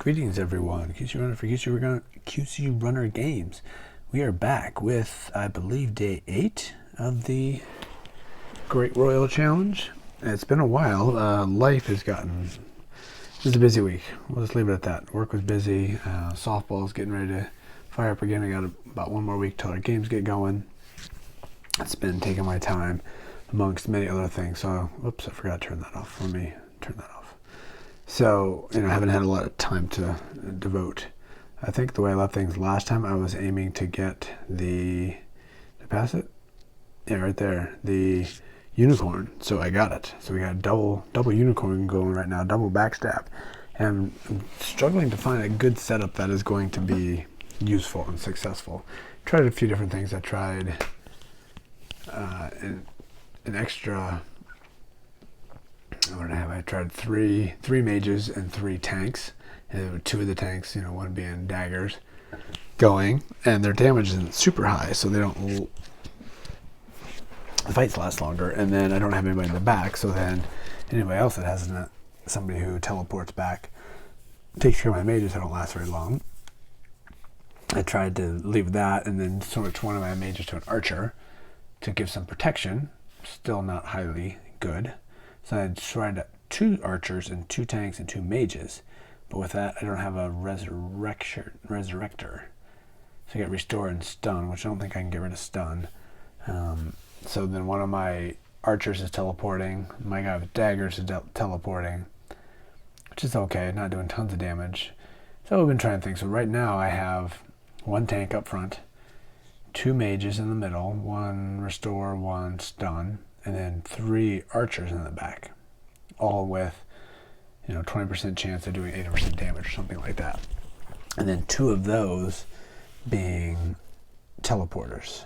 Greetings, everyone. QC Runner for QC Runner Games. We are back with, I believe, day 8 of the Great Royal Challenge. It's been a while. Life has gotten... It was a busy week. We'll just leave it at that. Work was busy. Softball's getting ready to fire up again. I got about one more week till our games get going. It's been taking my time amongst many other things. So, whoops, I forgot to turn that off. Let me turn that off. So, I haven't had a lot of time to devote. I think the way I left things last time, I was aiming to get to pass it? Yeah, right there, the unicorn. So I got it. So we got a double unicorn going right now, double backstab. And I'm struggling to find a good setup that is going to be useful and successful. Tried a few different things. I tried an extra... What did I have? I tried three mages and 3 tanks. And there were 2 of the tanks, one being daggers, going, and their damage isn't super high, so they don't. The fights last longer, and then I don't have anybody in the back. So then, anybody else that has somebody who teleports back takes care of my mages. I don't last very long. I tried to leave that, and then switch one of my mages to an archer to give some protection. Still not highly good. So I tried 2 archers and 2 tanks and 2 mages. But with that, I don't have a resurrector. So I get restore and stun, which I don't think I can get rid of stun. So then one of my archers is teleporting. My guy with daggers is teleporting, which is okay, not doing tons of damage. So we've been trying things. So right now I have 1 tank up front, 2 mages in the middle, 1 restore, 1 stun, and then 3 archers in the back, all with 20% chance of doing 80% damage or something like that. And then 2 of those being teleporters.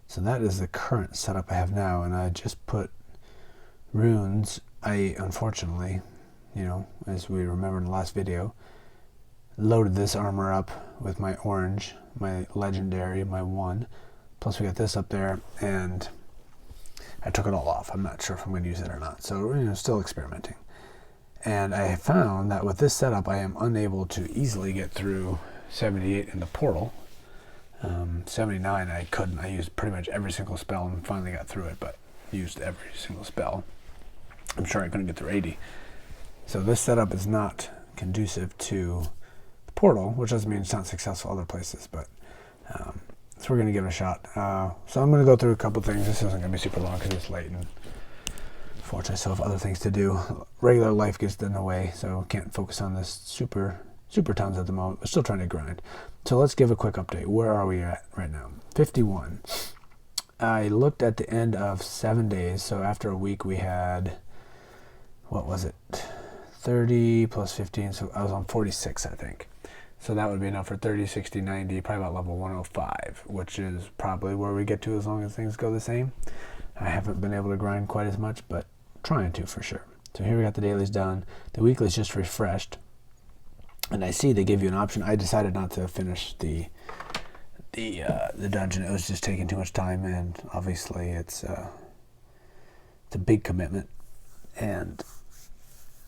So that is the current setup I have now, and I just put runes. I unfortunately, as we remember in the last video, loaded this armor up with my orange, my legendary, my 1. Plus we got this up there, and I took it all off. I'm not sure if I'm going to use it or not. So, still experimenting. And I found that with this setup, I am unable to easily get through 78 in the portal. 79 I couldn't. I used pretty much every single spell and finally got through it, but used every single spell. I'm sure I couldn't get through 80. So this setup is not conducive to the portal, which doesn't mean it's not successful other places, but so we're going to give it a shot. So I'm going to go through a couple things. This isn't going to be super long because it's late and fortunately I still have other things to do. Regular life gets in the way, so can't focus on this super tons at the moment, but still trying to grind. So let's give a quick update. Where are we at right now? 51. I looked at the end of 7 days, so after a week we had, what was it? 30 plus 15, so I was on 46, I think. So that would be enough for 30, 60, 90, probably about level 105, which is probably where we get to as long as things go the same. I haven't been able to grind quite as much, but trying to for sure. So here we got the dailies done. The weekly's just refreshed. And I see they give you an option. I decided not to finish the dungeon. It was just taking too much time, and obviously it's a big commitment, and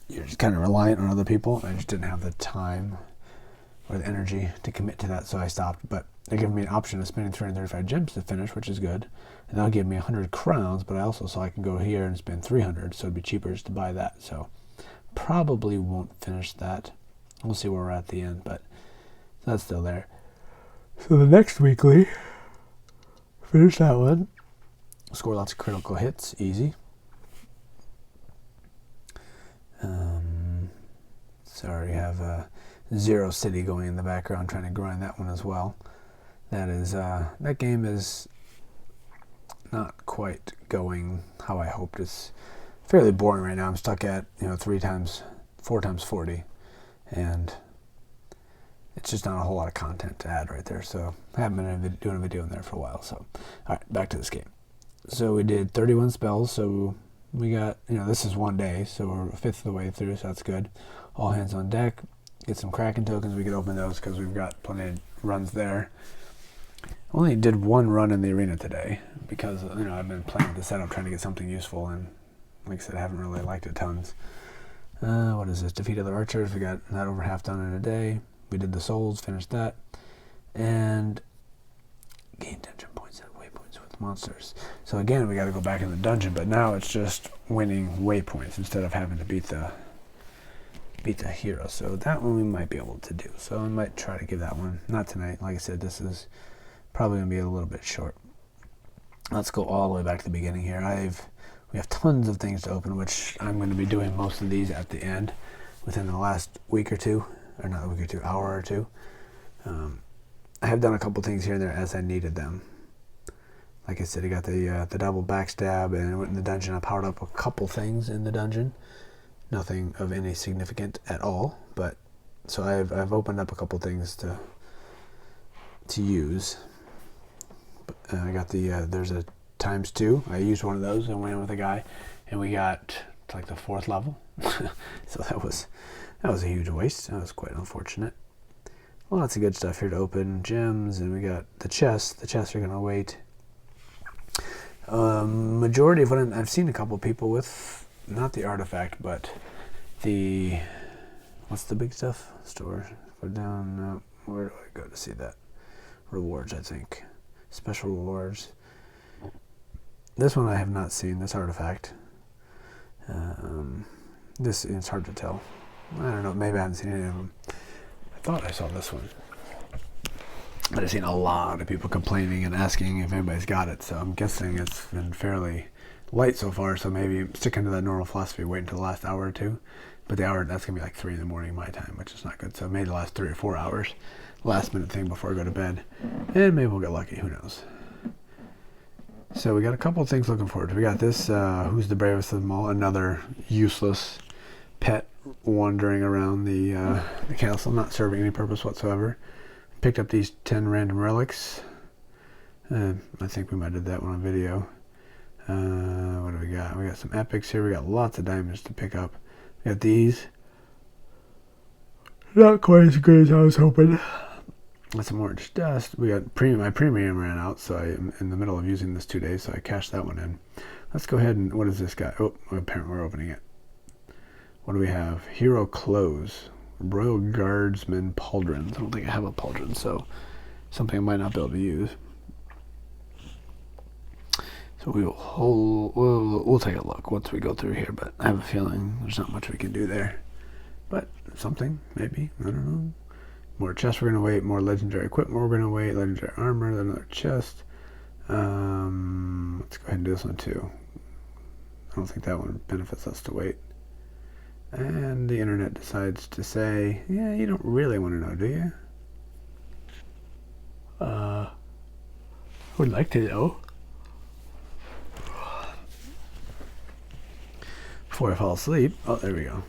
you're just kind of reliant on other people. I just didn't have the time or the energy to commit to that, so I stopped. But they're giving me an option of spending 335 gems to finish, which is good. And that'll give me 100 crowns, but I also saw I can go here and spend 300, so it'd be cheaper just to buy that. So probably won't finish that. We'll see where we're at the end, but that's still there. So the next weekly, finish that one. Score lots of critical hits, easy. Sorry, I have Zero City going in the background, trying to grind that one as well. That is that game is not quite going how I hoped. It's fairly boring right now. I'm stuck at 4 times 40, and it's just not a whole lot of content to add right there. So I haven't been doing a video in there for a while. So all right, back to this game. So we did 31 spells. So we got this is 1 day, so we're a fifth of the way through. So that's good. All hands on deck. Get some Kraken tokens. We could open those because we've got plenty of runs there. Only did 1 run in the arena today because I've been playing with the setup, trying to get something useful, and like I said, I haven't really liked it tons. What is this? Defeat other archers. We got that over half done in a day. We did the souls, finished that. And gain dungeon points at waypoints with monsters. So again, we got to go back in the dungeon, but now it's just winning waypoints instead of having to beat the hero. So that one we might be able to do. So I might try to give that one. Not tonight. Like I said, this is probably going to be a little bit short. Let's go all the way back to the beginning here. We have tons of things to open, which I'm going to be doing most of these at the end within the last week or two, or not a week or two, hour or two. I have done a couple things here and there as I needed them. Like I said, I got the double backstab, and I went in the dungeon. I powered up a couple things in the dungeon. Nothing of any significant at all, but so I've opened up a couple things to use. I got there's a ×2. I used one of those and went in with a guy, and we got to like the 4th level. So that was a huge waste. That was quite unfortunate. Lots of good stuff here to open. Gems, and we got the chests. The chests are gonna wait. Majority of what I've seen a couple people with, not the artifact, but the what's the big stuff? Store. Go down. Where do I go to see that? Rewards, I think. Special rewards. This one I have not seen, this artifact. This, it's hard to tell. I don't know, maybe I haven't seen any of them. I thought I saw this one. But I've seen a lot of people complaining and asking if anybody's got it, so I'm guessing it's been fairly light so far, so maybe sticking to that normal philosophy, wait until the last hour or two. But the hour, that's going to be like 3 in the morning my time, which is not good. So maybe the last 3 or 4 hours, last minute thing before I go to bed. And maybe we'll get lucky, who knows. So we got a couple of things looking forward to. We got this, Who's the Bravest of Them All? Another useless pet wandering around the castle, not serving any purpose whatsoever. Picked up these 10 random relics. I think we might have did that one on video. What do we got? We got some epics here. We got lots of diamonds to pick up. We got these. Not quite as good as I was hoping. Got some orange dust. We got my premium ran out, so I'm in the middle of using this 2 days, so I cashed that one in. Let's go ahead and, what is this guy? Oh, apparently we're opening it. What do we have? Hero Clothes. Royal Guardsman Pauldrons. I don't think I have a pauldron, so something I might not be able to use. So we'll take a look once we go through here, but I have a feeling there's not much we can do there. But something, maybe. I don't know. More chests we're going to wait. More legendary equipment we're going to wait. Legendary armor, then another chest. Let's go ahead and do this one too. I don't think that one benefits us to wait. And the internet decides to say, yeah, you don't really want to know, do you? Would like to know. Before I fall asleep. Oh, there we go.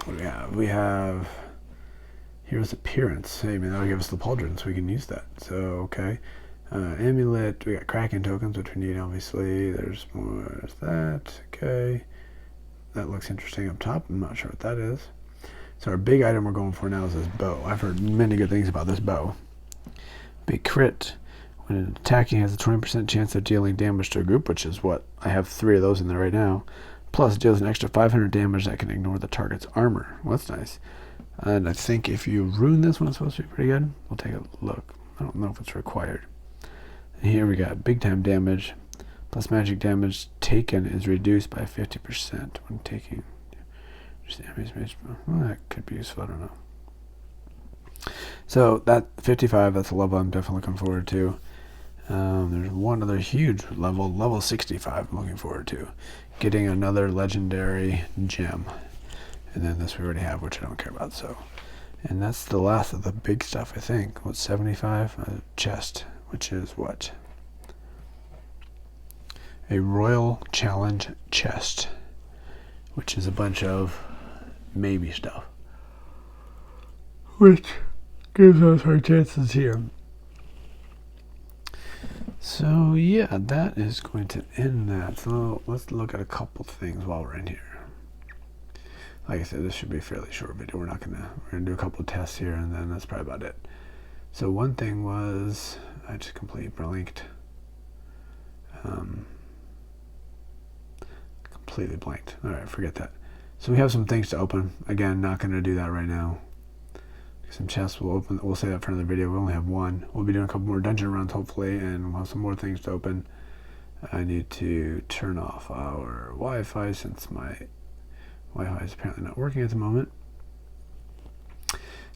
What do we have? We have Hero's Appearance. Hey, man, that'll give us the pauldron, so we can use that. So, okay. Amulet. We got Kraken tokens, which we need, obviously. There's more. There's that. Okay. That looks interesting up top. I'm not sure what that is. So our big item we're going for now is this bow. I've heard many good things about this bow. Big crit. When attacking, has a 20% chance of dealing damage to a group, which is what I have 3 of those in there right now. Plus, it deals an extra 500 damage that can ignore the target's armor. Well, that's nice. And I think if you rune this one, it's supposed to be pretty good. We'll take a look. I don't know if it's required. And here we got big time damage. Plus magic damage taken is reduced by 50% when taking damage. Well, that could be useful, I don't know. So that 55, that's a level I'm definitely looking forward to. There's one other huge level 65 I'm looking forward to. Getting another legendary gem. And then this we already have, which I don't care about. So, and that's the last of the big stuff, I think. What's 75? A chest, which is what? A Royal Challenge chest, which is a bunch of maybe stuff, which gives us our chances here. So yeah, that is going to end that. So let's look at a couple things while we're in here. Like I said, this should be a fairly short video. We're gonna do a couple of tests here, and then that's probably about it. So one thing was, I just completely blanked. Completely blanked. All right, forget that. So we have some things to open. Again, not going to do that right now. Some chests we'll open. We'll save that for another video. We only have one. We'll be doing a couple more dungeon runs hopefully, and we'll have some more things to open. I need to turn off our Wi-Fi since my Wi-Fi is apparently not working at the moment.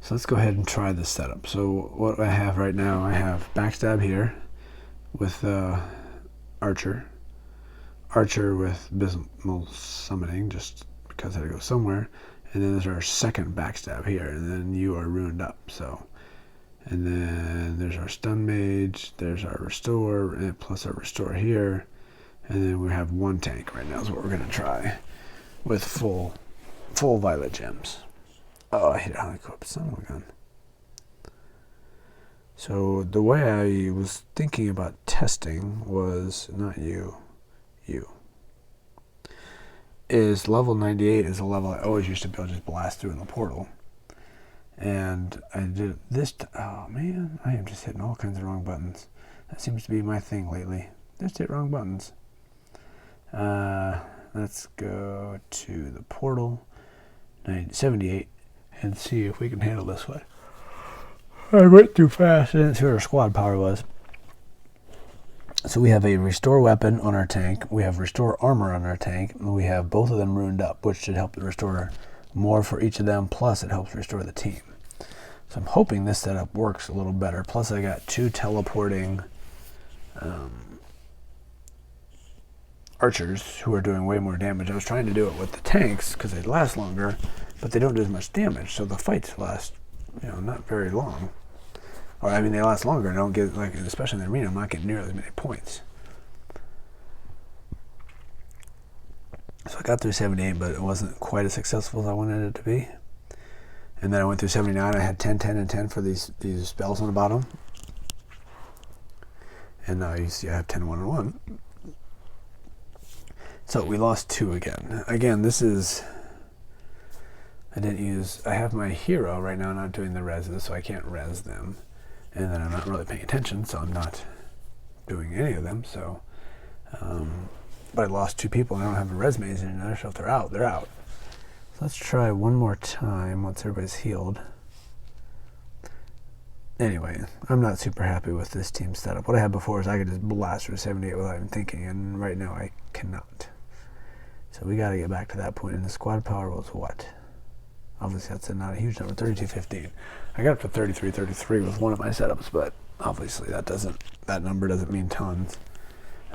So let's go ahead and try this setup. So what I have right now, I have backstab here with Archer with abysmal summoning, just because I had to go somewhere. And then there's our second backstab here, and then you are ruined up. So, and then there's our stun mage, there's our restore, and plus our restore here, and then we have one tank right now is what we're gonna try with full violet gems. Oh, I hit it on the equip, son of a gun. So the way I was thinking about testing was not you. Is level 98 is a level I always used to be able to just blast through in the portal. And I did this, oh man, I am just hitting all kinds of wrong buttons. That seems to be my thing lately. Just hit wrong buttons. Let's go to the portal, 78, and see if we can handle this one. I went too fast, I didn't see what our squad power was. So we have a restore weapon on our tank, we have restore armor on our tank, and we have both of them ruined up, which should help restore more for each of them, plus it helps restore the team. So I'm hoping this setup works a little better. Plus I got 2 teleporting archers who are doing way more damage. I was trying to do it with the tanks because they last longer, but they don't do as much damage, so the fights last, not very long. Or I mean, they last longer. I don't get, like, especially in the arena, I'm not getting nearly as many points. So I got through 78, but it wasn't quite as successful as I wanted it to be. And then I went through 79. I had 10, 10, and 10 for these spells on the bottom. And now you see I have 10, 1, and 1. So we lost 2 again. Again, this is... I have my hero right now not doing the reses, so I can't res them. And then I'm not really paying attention, so I'm not doing any of them. So, but I lost 2 people, and I don't have a res maze anymore, so if they're out, they're out. So let's try one more time once everybody's healed. Anyway, I'm not super happy with this team setup. What I had before is I could just blast through 78 without even thinking, and right now I cannot. So we got to get back to that point, and the squad power was what? Obviously that's not a huge number, 3215. I got up to 3333 with one of my setups, but obviously that number doesn't mean tons.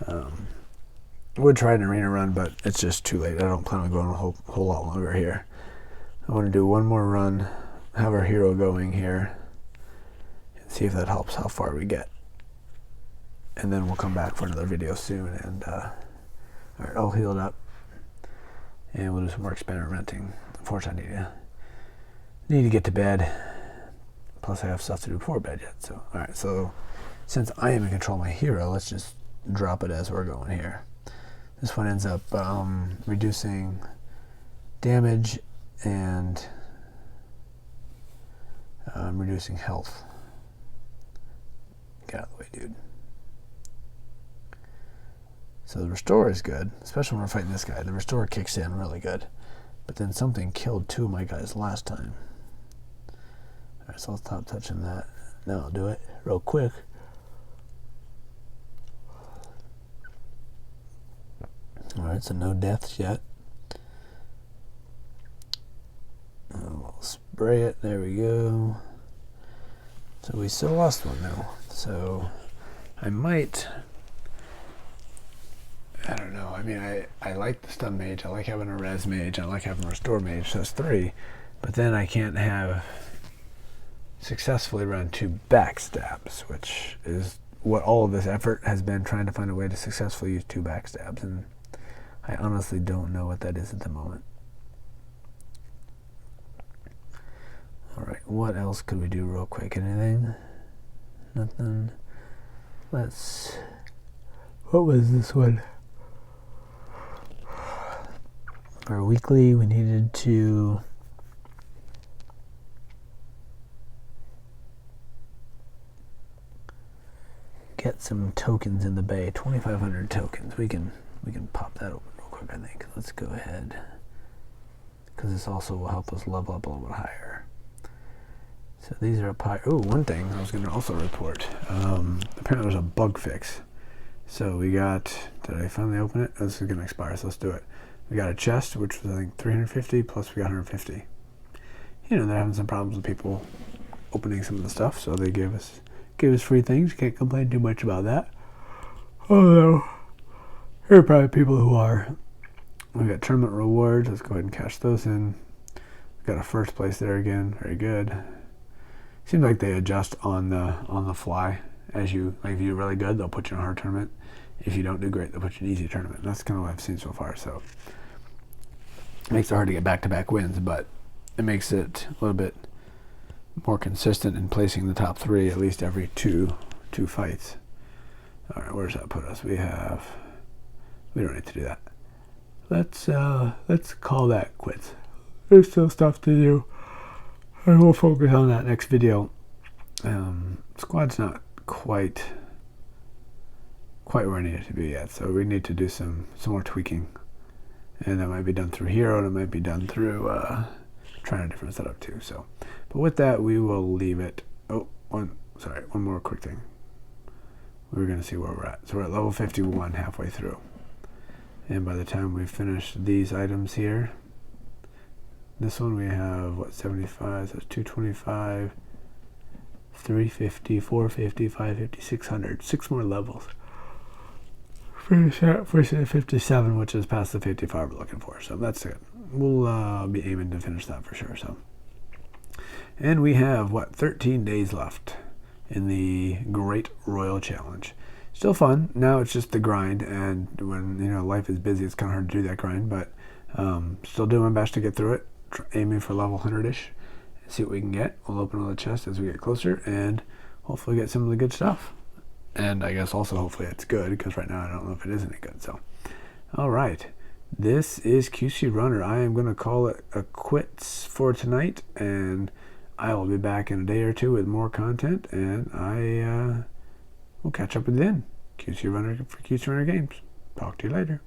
I would try an arena run, but it's just too late. I don't plan on going a whole lot longer here. I want to do one more run, have our hero going here, and see if that helps how far we get. And then we'll come back for another video soon, and alright, all healed up. And we'll do some more experimenting. Unfortunately, I need to get to bed. Plus I have stuff to do before bed yet. So, alright, so since I am in control of my hero, let's just drop it as we're going here. This one ends up reducing damage and reducing health. Get out of the way, dude. So the restore is good, especially when we're fighting this guy. The restore kicks in really good. But then something killed 2 of my guys last time. Alright, so I'll stop touching that. Now I'll do it real quick. Alright, so no deaths yet. We'll spray it. There we go. So we still lost one though. So I might... I don't know. I mean, I like the stun mage. I like having a res mage. I like having a restore mage. So that's 3. But then I can't have successfully run 2 backstabs, which is what all of this effort has been, trying to find a way to successfully use 2 backstabs. And I honestly don't know what that is at the moment. Alright, what else could we do real quick? Anything? Nothing. What was this one? For weekly, we needed to get some tokens in the bay. 2,500 tokens. We can pop that open real quick, I think. Let's go ahead because this also will help us level up a little bit higher. So these are up high. Oh, one thing I was going to also report. Apparently there's a bug fix. So we got, did I finally open it? Oh, this is going to expire, so let's do it. We got a chest, which was I think 350, plus we got 150. You know, they're having some problems with people opening some of the stuff, so they gave us free things. Can't complain too much about that. Although, there are probably people who are. We got tournament rewards. Let's go ahead and cash those in. We got a first place there again. Very good. Seems like they adjust on the fly. As you, like, if you're really good, they'll put you in a hard tournament. If you don't do great, they'll put you in an easy tournament. That's kind of what I've seen so far. So it makes it hard to get back-to-back wins, but it makes it a little bit more consistent in placing the top 3 at least every two fights. All right, where does that put us? We don't need to do that. Let's call that quits. There's still stuff to do, and we'll focus on that next video. Squad's not quite where I need it to be yet, so we need to do some more tweaking, and that might be done through Hero, and it might be done through trying a different setup too. So, but with that, we will leave it. Oh, one more quick thing. We're going to see where we're at. So we're at level 51 halfway through. And by the time we finish these items here, this one we have, 75, so it's 225, 350, 450, 550, 600. 6 more levels. Finish at 57, which is past the 55 we're looking for. So that's good. We'll be aiming to finish that for sure. So, and we have, 13 days left in the Great Royal Challenge. Still fun. Now it's just the grind, and when life is busy, it's kind of hard to do that grind, but still doing my best to get through it, aiming for level 100-ish, see what we can get. We'll open all the chests as we get closer, and hopefully get some of the good stuff. And I guess also hopefully it's good, because right now I don't know if it is any good. So, all right. This is QC Runner. I am going to call it a quits for tonight, and I will be back in a day or two with more content, and I will catch up with you then. QC Runner for QC Runner Games. Talk to you later.